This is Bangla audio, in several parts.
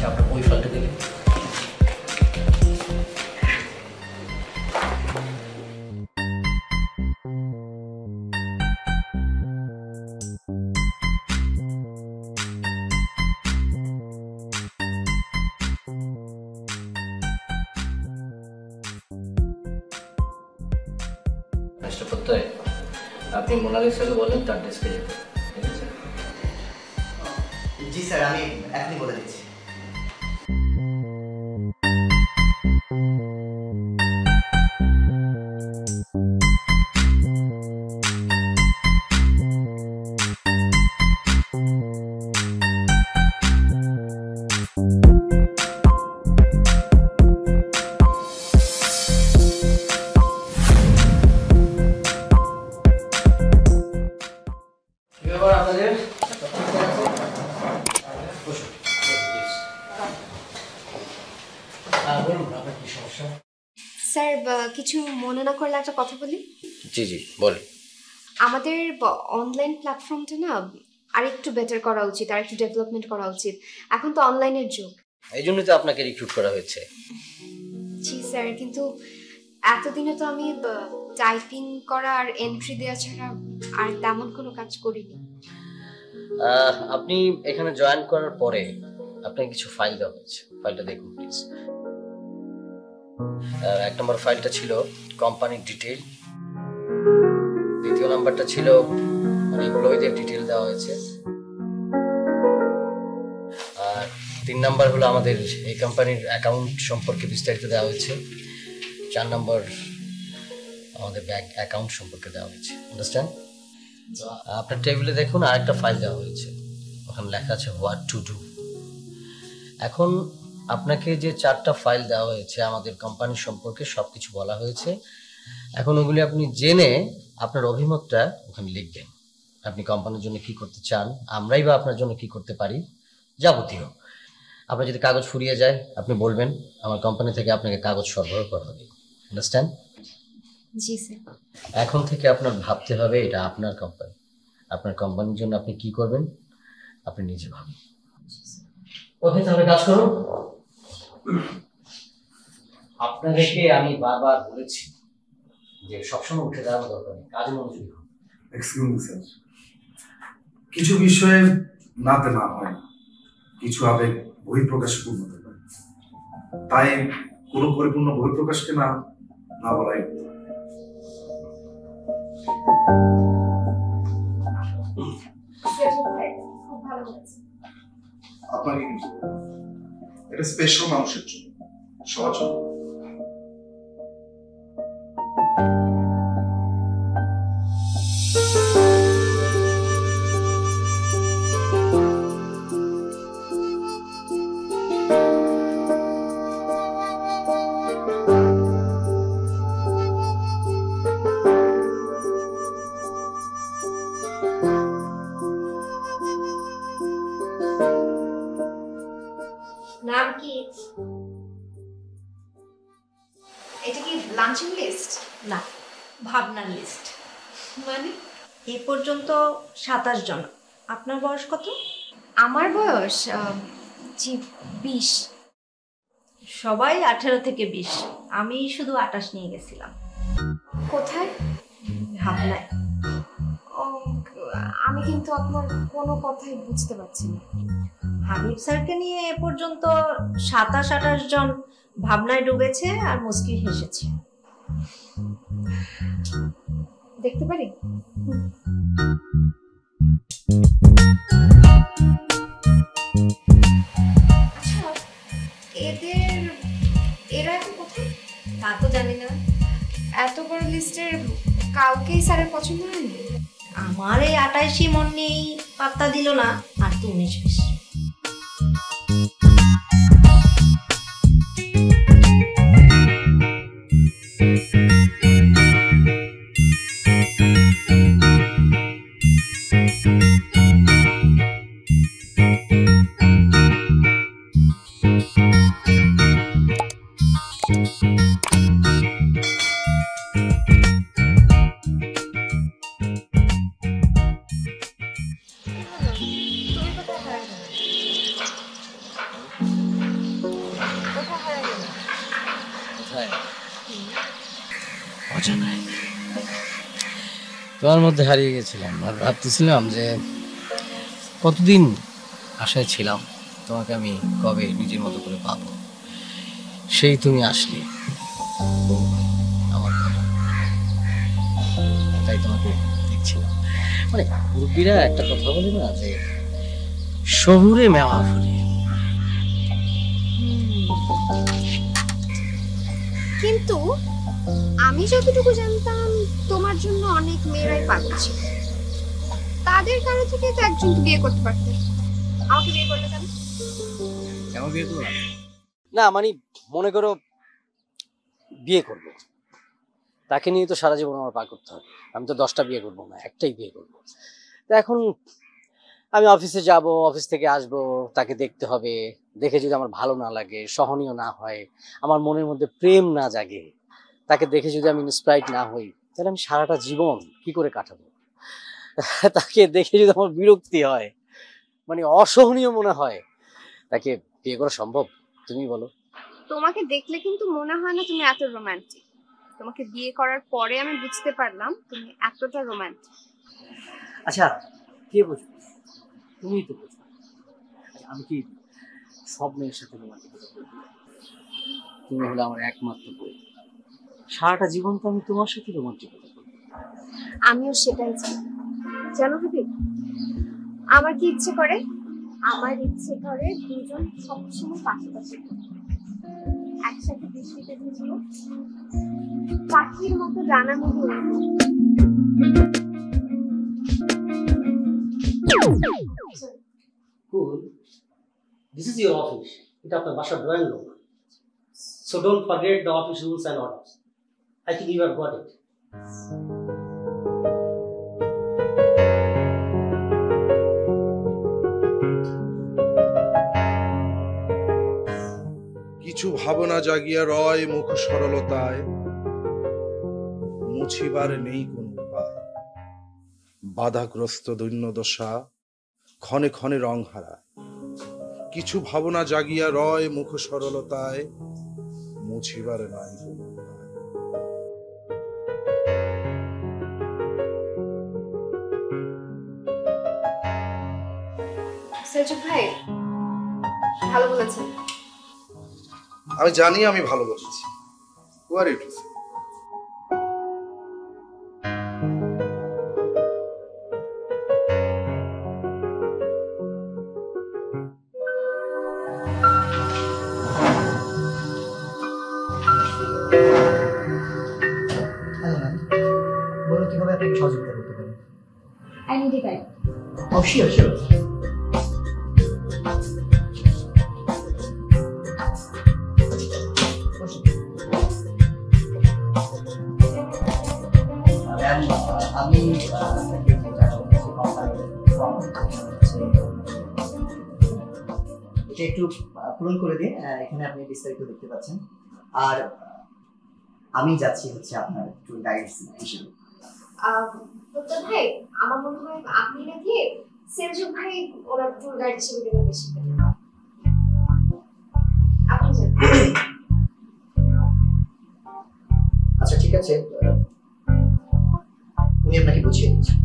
আচ্ছা আপনার ওই ফাইলটা দিলে আপনি মোনালিসাকে বলেন তার ডেস্কে যেতে ঠিক আছে জি স্যার আমি এখনই বলে দিচ্ছি স্যার কিছু মনে না করলে একটা কথা বলি জি জি বল আমাদের অনলাইন প্ল্যাটফর্মটা না আরেকটু বেটার করা উচিত আর একটু ডেভেলপমেন্ট করা উচিত এখন তো অনলাইনের যুগ এই জন্যই তো আপনাকে রিক্রুট করা হয়েছে জি স্যার কিন্তু এতদিনে তো আমি টাইপিং করা আর এন্ট্রি দেওয়া ছাড়া আর তেমন কোনো কাজ করিনি আপনি এখানে জয়েন করার পরে আপনাকে কিছু ফাইল দেওয়া হয়েছে ফাইলটা দেখুন প্লিজ এক নম্বর ফাইলটা ছিল কোম্পানির ডিটেইল দ্বিতীয় নাম্বারটা ছিল মানে এমপ্লয়ীদের ডিটেইল দেওয়া হয়েছে আর 3 নাম্বার হলো আমাদের এই কোম্পানির অ্যাকাউন্ট সম্পর্কে বিস্তারিত দেওয়া হয়েছে 4 নাম্বার আমাদের ব্যাংক অ্যাকাউন্ট সম্পর্কে দেওয়া হয়েছে আন্ডারস্ট্যান্ড আপনার টেবিলে দেখুন আরেকটা ফাইল দেওয়া হয়েছে ওখানে লেখা আছে হোয়াট টু ডু এখন আপনাকে যে 4টা ফাইল দেওয়া হয়েছে আমাদের কোম্পানি সম্পর্কে সবকিছু বলা হয়েছে এখন ওগুলি আপনি জেনে আপনার অভিমতটা ওখানে লিখবেন আপনি কোম্পানির জন্য কি করতে চান আমরাই বা আপনার জন্য কি করতে পারি যাবতীয় আপনার যদি কাগজ ফুরিয়ে যায় আপনি বলবেন আমার কোম্পানি থেকে আপনাকে কাগজ সরবরাহ করা হবে আন্ডারস্ট্যান্ড জি স্যার এখন থেকে আপনার ভাবতে হবে এটা আপনার কোম্পানি আপনার কোম্পানির জন্য আপনি কি করবেন আপনি নিজে ভাবেন ওকে তাহলে কাজ করুন আপনাদেরকে আমি বারবার বলেছি যে সবসময় উঠে দাঁড়ানো দরকার নেই কাজে মনোযোগী হন এক্সকিউজ মি স্যার কিছু বিষয়ে নাতে না হয় কিছু আবেগ বহিঃপ্রকাশে পূর্ণ হতে পারে তাই কোনো পরিপূর্ণ বহিঃপ্রকাশকে না না বলাই আপনাকে এটা স্পেশাল মানুষের জন্য সবার জন্য নাম কি এটা কি লাঞ্চিং লিস্ট না ভাবনার লিস্ট মানে এ পর্যন্ত 27 জন আপনার বয়স কত আমার বয়স জি 20 সবাই 18 থেকে 20 আমি শুধু 28 নিয়ে গেছিলাম কোথায় ভাবনায় আমি কিন্তু আপনার কোনো কথাই বুঝতে পারছি না হাবিব স্যারকে নিয়ে এ পর্যন্ত 27-28 জন ভাবনায় ডুবেছে আর মুস্কি হেসেছে দেখতে পারি আচ্ছা এরা এখন কোথায় তা তো জানি না এত বড় লিস্টের কাউকেই স্যারের পছন্দ হয়নি আমার এই 28 মন নিয়েই পাত্তা দিল না আর তো 19-20 কোথায় অজানায় তোমার মধ্যে হারিয়ে গেছিলাম আর ভাবতেছিলাম যে কতদিন আশায় ছিলাম তোমাকে আমি কবে নিজের মতো করে পাবো, সেই তুমি আসলে আমার ঘরে। তাই তোমাকে দেখছিলাম। মানে মুরব্বীরা একটা কথা বলে না যে শহুরে মেওয়া ফুলে। কিন্তু আমি যতটুকু জানতাম তোমার জন্য অনেক মেয়েরাই পাগল ছিল, তাদের কারো থেকে তো একজনকে বিয়ে করতে পারতে। আমাকে বিয়ে করতে কেন? কেন বিয়ে করবো না? মানে মনে করো বিয়ে করবো, তাকে নিয়ে তো সারা জীবন আমার পার করতে হবে। আমি তো 10টা বিয়ে করবো না, একটাই বিয়ে করবো। তো এখন আমি অফিসে যাব, অফিস থেকে আসব, তাকে দেখতে হবে। দেখে যদি আমার ভালো না লাগে, সহনীয় না হয়, আমার মনের মধ্যে প্রেম না জাগে, তাকে দেখে যদি আমি ইন্সপায়ার্ড না হই, তাহলে আমি সারাটা জীবন কি করে কাটাবো? তাকে দেখে যদি আমার বিরক্তি হয়, মানে অসহনীয় মনে হয়, তাকে বিয়ে করা সম্ভব? তুমি বলো। তোমাকে দেখলে কিন্তু মনে হয় না তুমি এত রোমান্টিক। তোমাকে বিয়ে করার পরে আমি বুঝতে পারলাম তুমি এতটা রোমান্টিক। আচ্ছা, কে বুঝবে? তুমিই তো বুঝবে। আমি কি সব মেয়ের সাথে রোমান্টিকতা করবো? তুমি হলে আমার একমাত্র বই। সারাটা জীবন তো আমি তোমার সাথে রোমান্টিকতা করবো। আমিও সেটাই চাই। জানো হাবিব, আমার কি ইচ্ছে করে? আমার ইচ্ছে করে দুজন সবসময় পাশাপাশি একসাথে বৃষ্টিতে ভিজবো, পাখির মতো ডানার মতো উড়বো। Cool. This is your office. এটা আপনার বাসার drawing room. So don't forget the office rules and orders. I think you have got it. কিছু ভাবনা জাগিয়া রয় মুখ সরলতায়, মুছিবার নেই কোন উপায়। বাধাগ্রস্ত দৈন্য দশা ক্ষণে ক্ষণে রং হারায়। কিছু ভাবনা জাগিয়া রয় মুখ সরলতায়, মুছিবার নাই কোন উপায়। সেলজুক ভাই ভালো বলেছেন। আমি জানি আমি ভালো বলেছি। Who are you to say? Hello ma'am, বলুন কিভাবে আপনাকে সহযোগিতা করতে পারি? I need a guide. Oh, sure. আমি এটা একটু পূরণ করে দিন। এখানে আপনি বিস্তারিত দেখতে পাচ্ছেন। আর আমি যাচ্ছি হচ্ছে আপনার ট্যুর গাইড হিসেবে। তো ভাই আমার মনে হয় আপনি নাকি সেলজুক ভাই ওরা ট্যুর গাইড হিসেবে দেবেন বেশি। আপনি যান। আচ্ছা ঠিক আছে, উনি আপনাকে বুঝিয়ে দিচ্ছেন।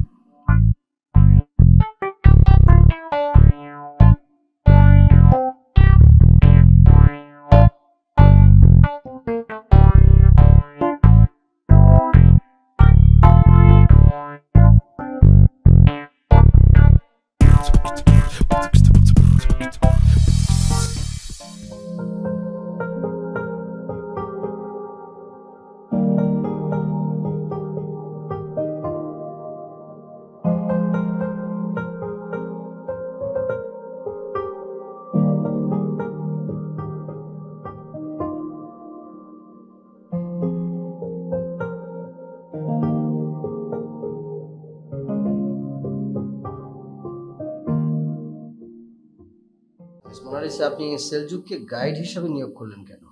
মোনালিসা, আপনি সেলজুককে গাইড হিসেবে নিয়োগ করলেন কেন?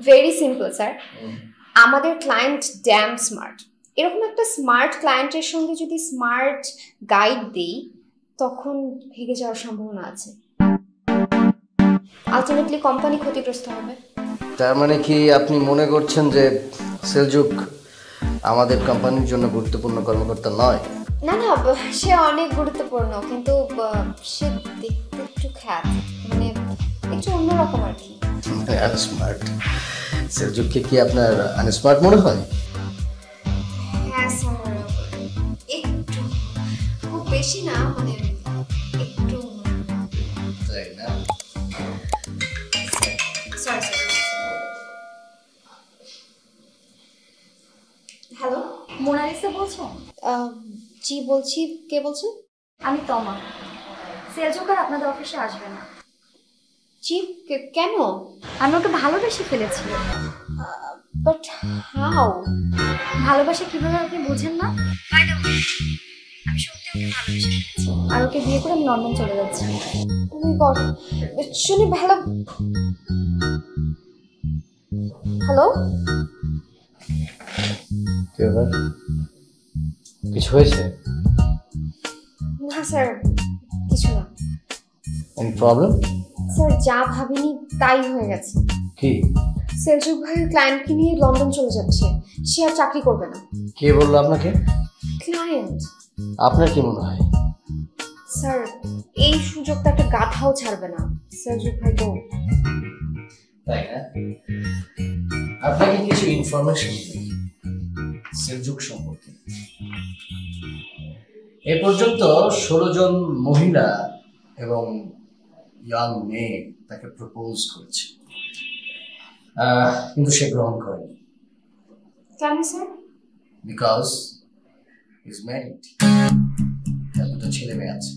ভেরি সিম্পল স্যার, আমাদের ক্লায়েন্ট ড্যাম স্মার্ট। এরকম একটা স্মার্ট ক্লায়েন্টের সঙ্গে যদি স্মার্ট গাইড দেই তখন ভেঙে যাওয়ার সম্ভাবনা আছে। আলটিমেটলি কোম্পানি ক্ষতিগ্রস্ত হবে। তার মানে কি আপনি মনে করছেন যে সেলজুক আমাদের কোম্পানির জন্য গুরুত্বপূর্ণ কর্মকর্তা নয়? না না, সে অনেক গুরুত্বপূর্ণ, কিন্তু সে দেখতে একটু খ্যাত, মানে একটু অন্যরকম আর কি। আনস্মার্ট? সেলজুককে কি আপনার আনস্মার্ট মনে হয়? হ্যাঁ স্যার, একটু, খুব বেশি না, মানে একটু। তাই না? সরি। হ্যালো, মোনালিসা বলছেন? জি বলছি, কে বলছেন? আমি তমা। সেলজুক আর আপনাদের অফিসে আসবে না। জি, কেন? আমি ওকে ভালোবেসে ফেলেছি। But how? ভালোবাসা কিভাবে আপনি বুঝেন না? আমি সত্যি ওকে ভালোবেসে ফেলেছি, আর ওকে বিয়ে করে আমি লন্ডন চলে যাচ্ছি। ও মাই গড, শুনে ভালো। হ্যালো, কিছু হয়েছে? না স্যার, কিছু না। Any problem? স্যার, যা ভাবিনি তাই হয়ে গেছে। কি? সেলজুক ভাইয়ের ক্লায়েন্টকে নিয়ে লন্ডন চলে যাচ্ছে, সে আর চাকরি করবে না। কে বললো আপনাকে? ক্লায়েন্ট। আপনার কি মনে হয়? স্যার, এই সুযোগটা একটা গাধাও ছাড়বে না। সেলজুক ভাই তো। তাই না? আপনাকে কিছু ইনফরমেশন দিই সেলজুক সম্পর্কে। এ পর্যন্ত 16 জন মহিলা এবং ইয়াং মেয়ে তাকে প্রপোজ করেছে, কিন্তু সে গ্রহণ করেনি। কেন স্যার? বিকজ ইজ ম্যারিড, তার দুটো ছেলে মেয়ে আছে।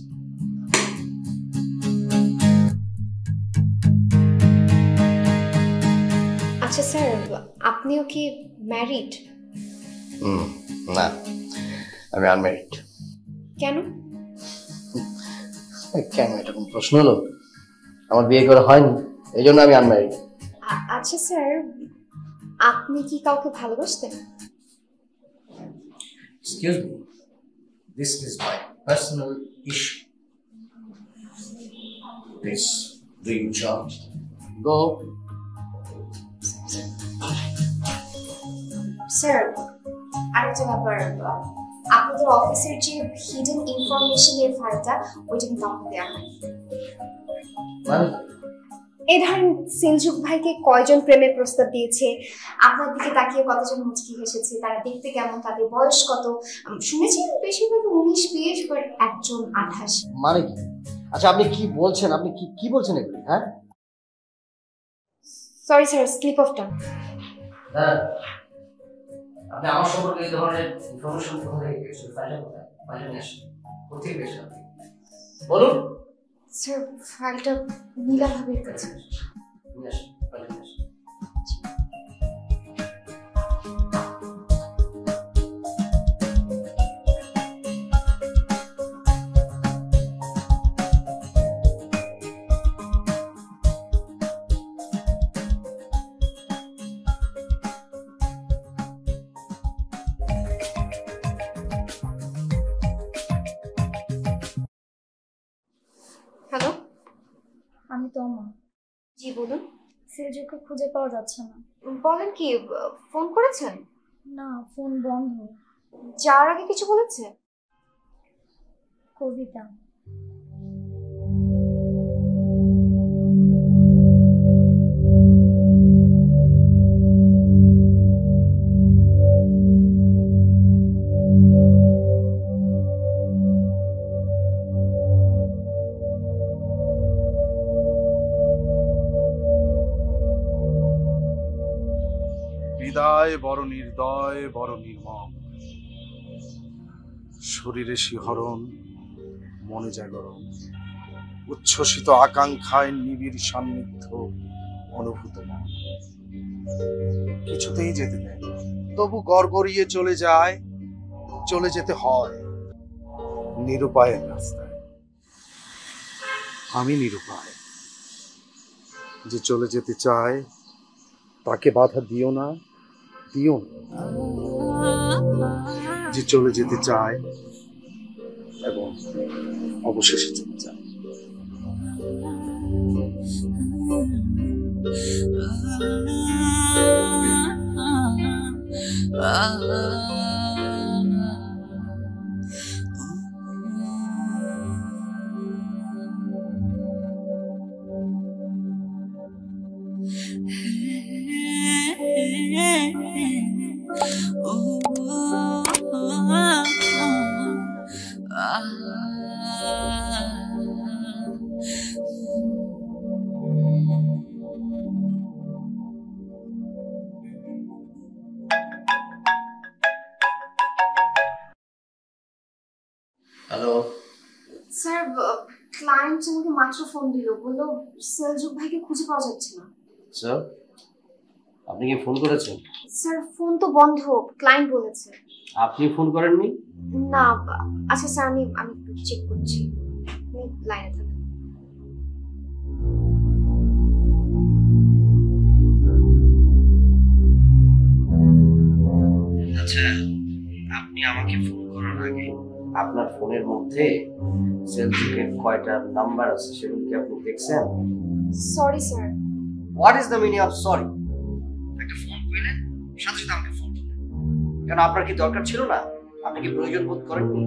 আচ্ছা স্যার, আপনিও কি ম্যারিড? না, আমি আনম্যারিড। কেন? কেন, এটা কোন প্রশ্ন হলো? আমার বিয়ে করা হয়নি, এই জন্য আমি আনম্যারিড। আচ্ছা স্যার, আপনি কি কাউকে ভালোবাসতেন? Excuse me, this is my personal issue. Please, do your job. Go. Sir, আরেকটা ব্যাপার, আপনাদের অফিসের যে হিডেন ইনফরমেশনের ফাইলটা, ওইটা কিন্তু আমাকে দেওয়া হয়। মানে এই ধরেন সেলজুক ভাইকে কয়জন প্রেমের প্রস্তাব দিয়েছে, আপনার দিকে তাকিয়ে কতজন মুচকি হেসেছে, তারা দেখতে কেমন, তাদের বয়স কত, শুনেছি বেশিরভাগ 19-20, বাট একজন 28। মানে কি? আচ্ছা, আপনি কি বলছেন? আপনি কি বলছেন এগুলি? হ্যাঁ, sorry sir, slip of tongue. আপনি আমার সম্পর্কে এই ধরনের ইনফরমেশন কোথা থেকে পেয়েছেন? ফাইলটা কোথায়? ফাইলটা নিয়ে আসেন। কোথায় পেয়েছেন আপনি? বলুন। স্যার, ফাইলটা নীলা ভাবির কাছে। নিয়ে আসেন, ফাইলটা নিয়ে আসেন। হ্যালো, আমি তমা। জি বলুন। সেলজুককে খুঁজে পাওয়া যাচ্ছে না। বলেন কি, ফোন করেছেন? না, ফোন বন্ধ। যাওয়ার আগে কিছু বলেছে? কবিতা। হৃদয় বড় নির্দয়, বড় নির্মম, শরীরে শিহরণ, মনে জাগরণ, উচ্ছ্বসিত আকাঙ্ক্ষায় নিবিড় সান্নিধ্য অনুভূত না, কিছুতেই যেতে দেয় না। তবু গড়গড়িয়ে চলে যায়, চলে যেতে হয় নিরুপায়ের রাস্তায়। আমি নিরুপায়, যে চলে যেতে চায় তাকে বাধা দিও না, দিও না। যে চলে যেতে চায় এবং অবশেষে চলে যায়। হ্যালো স্যার ক্লায়েন্ট আমাকে মাত্র ফোন দিল, বললো সেলজুক ভাইকে খুঁজে পাওয়া যাচ্ছে না। স্যার, আপনি কি ফোন করেছেন? স্যার ফোন তো বন্ধ, ক্লায়েন্ট বলেছে। আপনি ফোন করেননি? না। আচ্ছা স্যার, আমি একটু চেক করছি, লাইনে থাকুন। আচ্ছা, আপনি আমাকে ফোন করার আগে আপনার ফোনের মধ্যে সেলজুকের কয়টা নাম্বার আছে সেগুলো কি আপনি দেখছেন? Sorry sir. What is the meaning of sorry? একটা ফোন পেলেন, সাথে সাথে আমাকে ফোন করলেন কেন? আপনার কি দরকার ছিল না? আপনি কি প্রয়োজন বোধ করেননি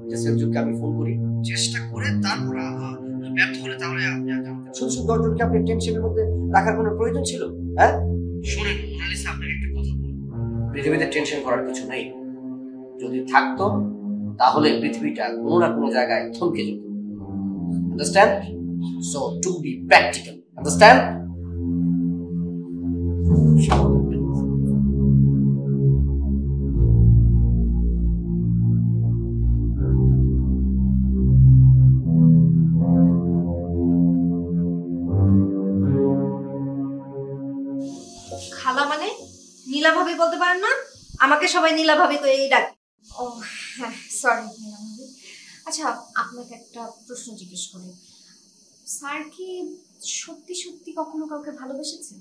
যে সেলজুককে আমি ফোন করি? চেষ্টা করে তারপর ব্যর্থ হলে তাহলে আপনি শুধু শুধু 10 জনকে আপনি টেনশনের মধ্যে রাখার কোনো প্রয়োজন ছিল? হ্যাঁ শুনেন মোনালিসা, আপনাকে একটা কথা বলি, পৃথিবীতে টেনশন করার কিছু নেই। যদি থাকতো তাহলে পৃথিবীটা কোনো না কোনো জায়গায় থমকে যেত। Understand? So to be practical, understand? খালা মানে নীলা ভাবি বলতে পারেন না? আমাকে সবাই নীলা ভাবি করেই ডাকে। ও হ্যাঁ, সরি। আচ্ছা, আপনাকে একটা প্রশ্ন জিজ্ঞেস করি, স্যার কি সত্যি সত্যি কখনো কাউকে ভালোবেসেছেন?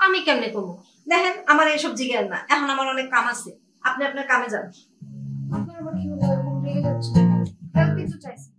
আমি কেমনে করবো? দেখেন, আমার এসব জিজ্ঞেস না, এখন আমার অনেক কাম আছে, আপনি আপনার কামে যান। আপনার আবার কি হলো, এরকম রেগে যাচ্ছে? হেল্প কিন্তু চাইছি।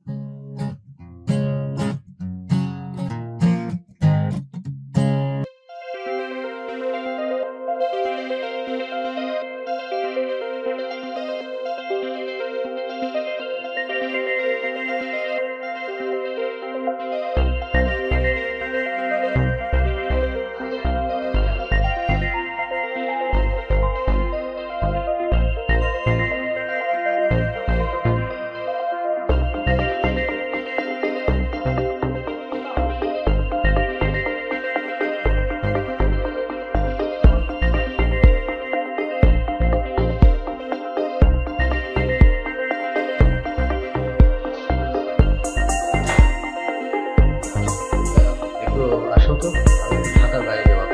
আসো তো, আমি ঢাকার বাইরে যাবো।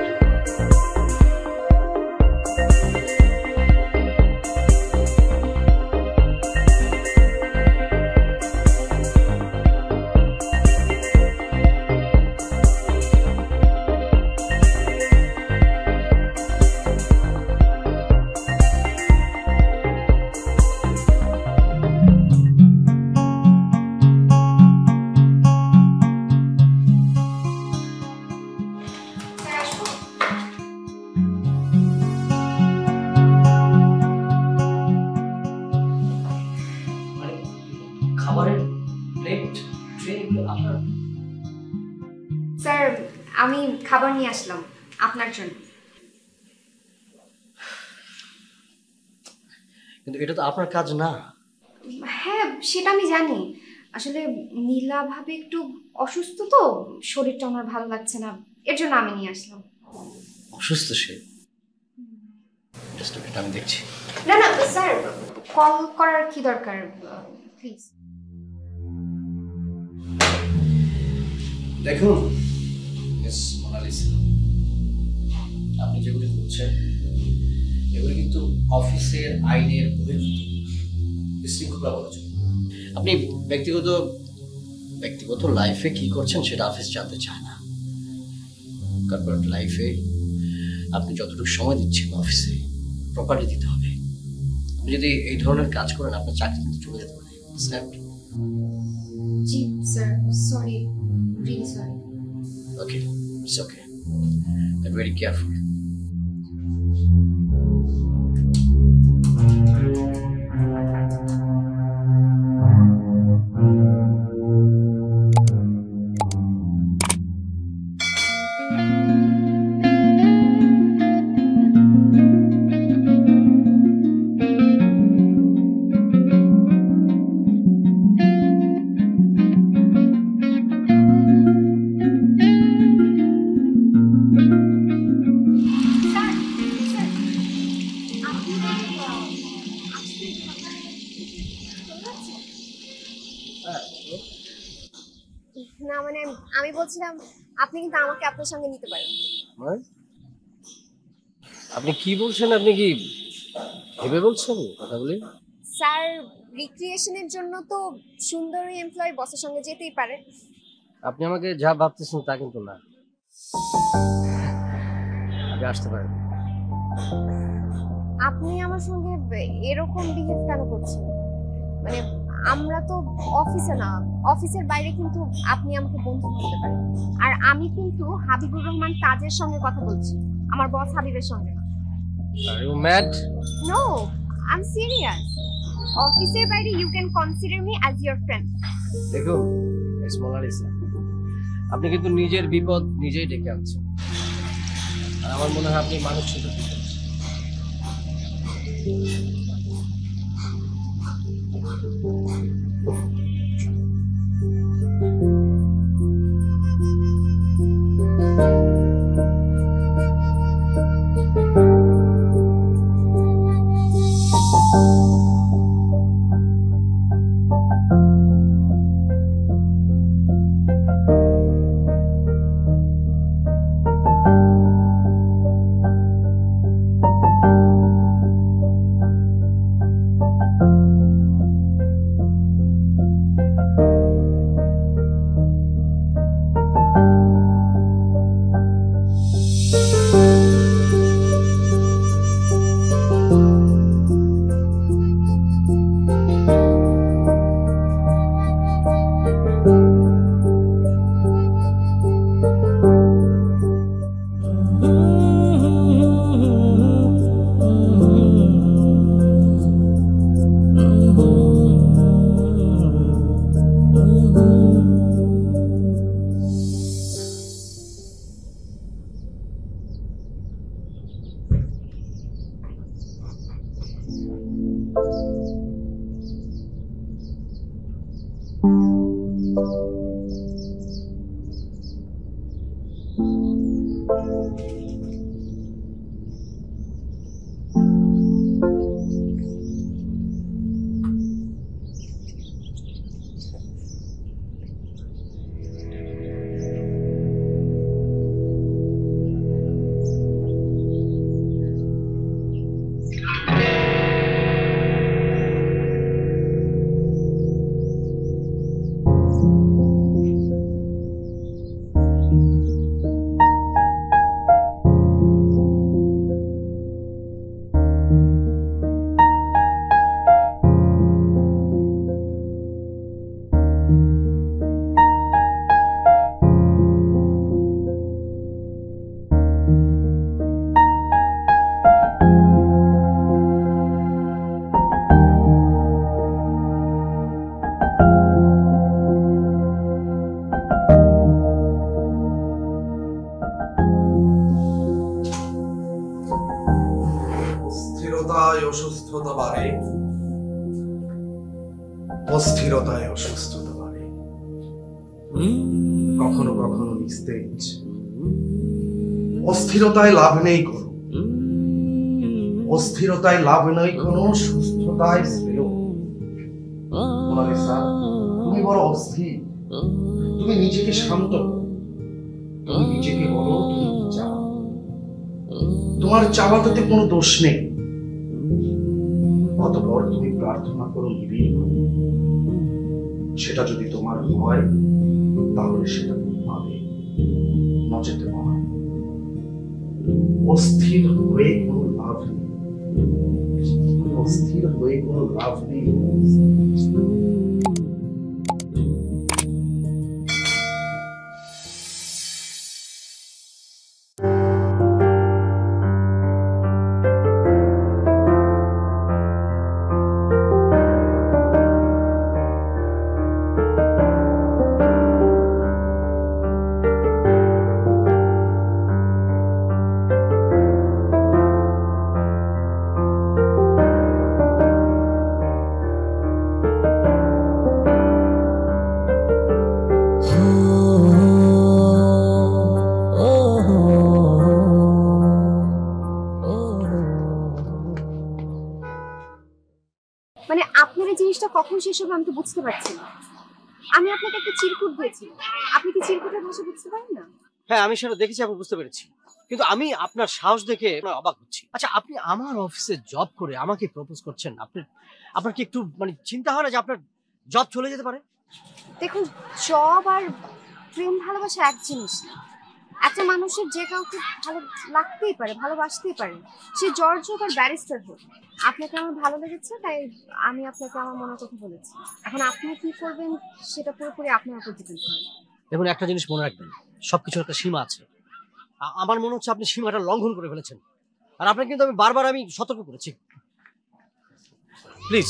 খাবারের প্লেট ট্রে এগুলো আপনার? স্যার আমি খাবার নিয়ে আসলাম আপনার জন্য। কিন্তু এটা তো আপনার কাজ না। হ্যাঁ সেটা আমি জানি, আসলে নীলা ভাবে একটু অসুস্থ তো, শরীরটা আমার ভালো লাগছে না, এর জন্য আমি নিয়ে আসলাম। অসুস্থ সে? আমি দেখছি। না না স্যার, কল করার কি দরকার, প্লিজ। দেখুন মিস মোনালিসা, আপনি যেগুলি করছেন এগুলি কিন্তু অফিসের আইনের বহির্ভূত, বিশৃঙ্খলা বলা যায়। আপনি ব্যক্তিগত লাইফে কি করছেন সেটা অফিস জানতে চায় না। কর্পোরেট লাইফে আপনি যতটুকু সময় দিচ্ছেন অফিসে প্রপারলি দিতে হবে। আপনি যদি এই ধরনের কাজ করেন আপনার চাকরি কিন্তু চলে যেতে পারে। জি sir, sorry, really sorry. Okay, it's okay. I'm very careful. না মানে আমি বলছিলাম আপনি কিন্তু আমাকে আপনার সঙ্গে নিতে পারেন। আপনি কি বলছেন? আপনি কি ভেবে বলছেন কথাগুলি? স্যার রিক্রিয়েশনের জন্য তো সুন্দরী এমপ্লয়ি বসের সঙ্গে যেতেই পারে। আপনি আমাকে যা ভাবতেছেন তা কিন্তু না। আপনি আসতে পারেন। আপনি আমার সঙ্গে এরকম বিহেভ কেন করছেন? মানে আমরা তো অফিসে না, অফিসের বাইরে কিন্তু আপনি আমাকে বন্ধু বলতে পারেন। আর আমি কিন্তু হাবিবুর রহমান তাজের সঙ্গে কথা বলছি, আমার বস হাবিবের সঙ্গে। Are you mad? No, I'm serious. অফিসের বাইরে you can consider me as your friend. দেখুন মোনালিসা, আপনি কিন্তু নিজের বিপদ নিজেই ডেকে আনছেন। আর আমার মনে হয় আপনি মানুষ ছোট অস্থিরতায় অসুস্থতা বাড়ে, অস্থিরতায় অসুস্থতা বাড়ে, কখনো কখনো নিস্তেজ। অস্থিরতায় লাভ নেই কোনো, অস্থিরতায় লাভ নেই কোনো, সুস্থতায় শ্রেয়। মোনালিসা, তুমি বড় অস্থির। তুমি নিজেকে শান্ত করো, তুমি নিজেকে বলো তুমি কি চাও। তোমার চাওয়াটাতে কোনো দোষ নেই, অতঃপর তুমি প্রার্থনা করো নিবিড়। সেটা যদি তোমার হয় তাহলে সেটা তুমি পাবে, নচেত নয়। অস্থির হয়ে কোনো লাভ নেই, অস্থির হয়ে কোনো লাভ নেই। জিনিসটা কখন শেষ হবে আমি তো বুঝতে পারছি না। আমি আপনাকে একটা চিরকুট দিয়েছি, আপনি কি চিরকুটের ভাষা বুঝতে পারেন না? হ্যাঁ আমি সেটা দেখেছি, আমি বুঝতে পেরেছি, কিন্তু আমি আপনার সাহস দেখে অবাক হচ্ছি। আচ্ছা আপনি আমার অফিসে জব করে আমাকে প্রপোজ করছেন, আপনার কি একটু মানে চিন্তা হয় না যে আপনার জব চলে যেতে পারে? দেখুন, জব আর প্রেম ভালোবাসা এক জিনিস না। একটা মানুষের যে কাউকে ভালো লাগতেই পারে, ভালোবাসতেই পারে, সে জর্জ হোক আর ব্যারিস্টার হোক। আপনাকে আমার ভালো লেগেছে, তাই আমি আপনাকে আমার মনের কথা বলেছি। এখন আপনি কি করবেন সেটা পুরোপুরি আপনার উপর ডিপেন্ড করে। দেখুন একটা জিনিস মনে রাখবেন, সবকিছুর একটা সীমা আছে। আমার মনে হচ্ছে আপনি সীমাটা লঙ্ঘন করে ফেলেছেন, আর আপনাকে কিন্তু আমি বারবার সতর্ক করেছি। Please.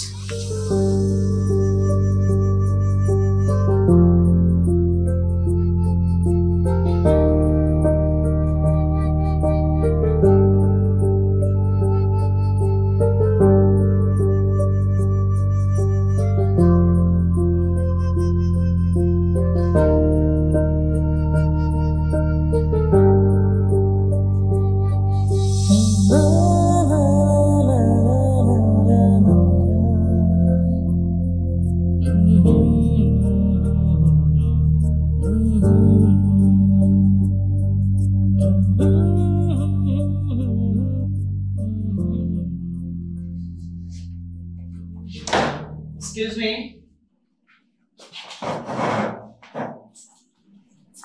Excuse me.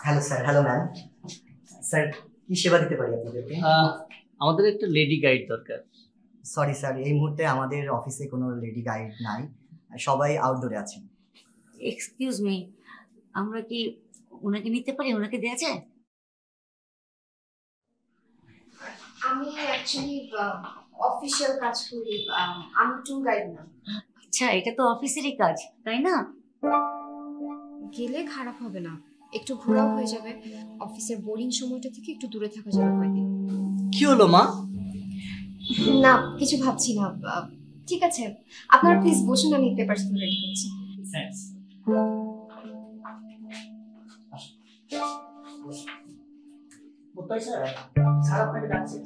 Hello sir. Hello ma'am. Sir কি সেবা দিতে পারি আপনাদেরকে? আমাদের একটা লেডি গাইড দরকার। সরি স্যার, এই মুহূর্তে আমাদের অফিসে কোনো লেডি গাইড নাই, সবাই আউটডোরে আছেন। এক্সকিউজ মি, আমরা কি ওনাকে নিতে পারি? ওনাকে দেওয়া যায়? আমি অ্যাকচুয়ালি অফিশিয়াল কাজ করি, আমি ট্যুর গাইড না। আচ্ছা, এটা তো অফিসেরই কাজ, তাই না? গেলে খারাপ হবে না, একটু ঘোরাও হয়ে যাবে, অফিসের বোরিং সময়টা থেকে একটু দূরে থাকা যাবে কয়েকদিন। কি হলো মা? না কিছু ভাবছি না। ঠিক আছে, আপনারা প্লিজ বসুন, আমি পেপারসগুলো রেডি করছি। থ্যাঙ্কস। স্যার আপনাকে ডাকছে।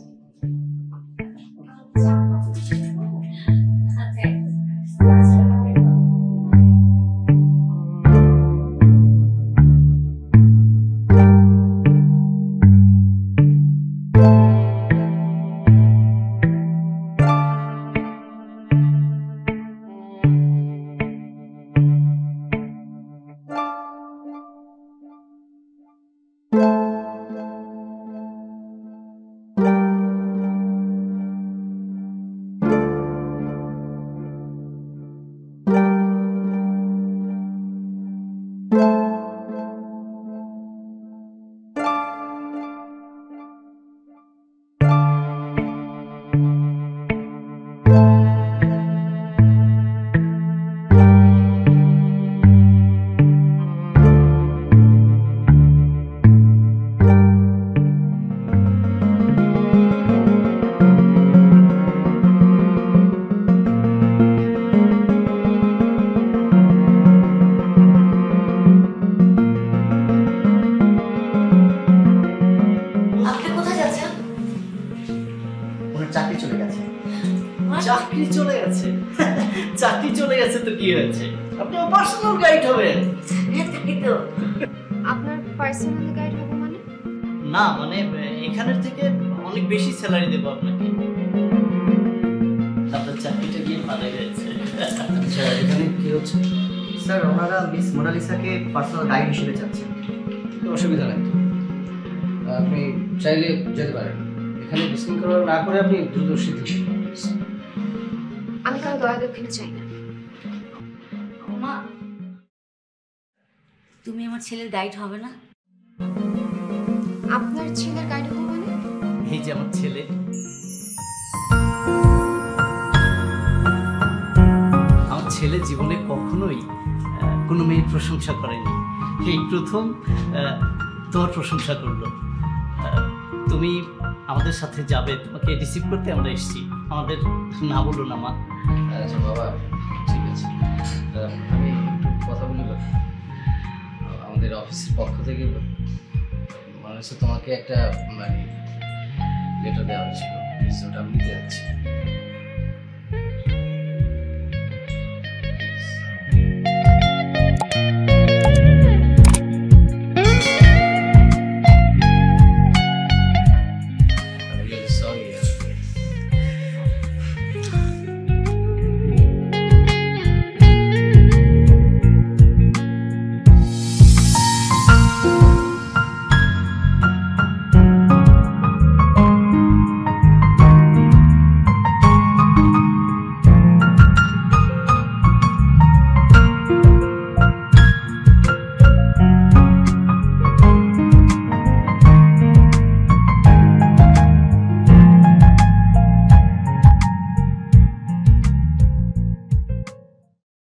চাকরি চলে গেছে। চাকরি চলে গেছে? চাকরি চলে গেছে তো কি হয়েছে? আপনি আমার পার্সোনাল গাইড হবেন। তো আপনার পার্সোনাল গাইড হবে মানে? না মানে এখানের থেকে অনেক বেশি স্যালারি দেবো আপনাকে। আপনার চাকরিটা গিয়ে ভালো হয়েছে। আচ্ছা এখানে কি হচ্ছে? স্যার ওনারা মিস মোনালিসাকে পার্সোনাল গাইড হিসেবে চাচ্ছেন। অসুবিধা নাই, আপনি চাইলে যেতে পারেন। এখানে বিশৃঙ্খলা না করে আপনি দ্রুত সিদ্ধান্ত নিন। আমি কারো দয়া দক্ষিণে চাই না। মা, তুমি আমার ছেলের গাইড হবে না? আপনার ছেলের গাইড হবে মানে? এই যে আমার ছেলে, আমার ছেলে জীবনে কখনোই কোনো মেয়ের প্রশংসা করেনি, এই প্রথম তোমার প্রশংসা করলো। তুমি আমাদের সাথে যাবে, তোমাকে রিসিভ করতে আমরা এসেছি, আমাদের না বলো না মা। আচ্ছা বাবা ঠিক আছে, আমি একটু কথা বলি। আমাদের অফিসের পক্ষ থেকে মনে হচ্ছে তোমাকে একটা মানে লেটার দেওয়া হয়েছিল, ওটা আমি নিতে যাচ্ছি।